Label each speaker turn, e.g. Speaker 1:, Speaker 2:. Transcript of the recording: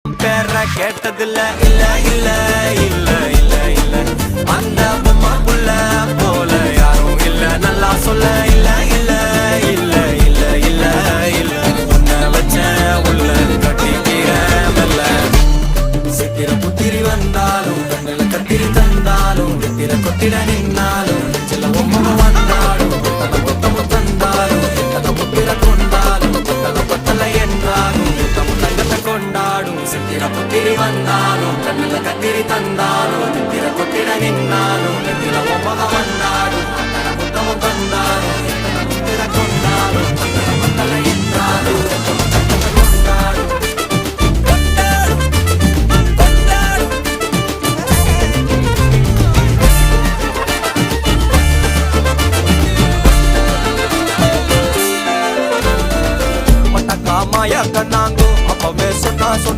Speaker 1: பேர கேட்டதில்ல இல்ல இல்ல இல்ல இல்ல இல்ல அந்த பொம்மா புள்ள போல யாரும் இல்ல நல்லா சொல்ல இல்ல இல்ல இல்ல இல்ல இல்ல இல்ல உன்னை வச்ச உள்ள கட்டிக்கிற மெல்ல சித்திர புத்திரி வந்தாலும் கண்ணில கத்திரி தந்தாலும் நித்திர கொத்திட நின்னாலும் சில பொம்மை வந்தாலும் கொத்தம தந்தாலும் எத்தனை புத்திர கொண்டாலும் கொத்தலை என்றாலும் தங்கத்தை கொண்டாடும் சித்திர புத்திரி வந்தாலும் கண்ணில கத்திரி தந்தாலும் நித்திர கொத்திட நின்னாலும் நெத்தில பொம்மை வந்தாடும் கொத்தம தந்தாலும் எத்தனை புத்திர கொண்டாலும் கொத்தலை என்றாலும் கொண்டாடும் மாயா கண்ணாங்கோ அப்பவே சொன்னாங்கோ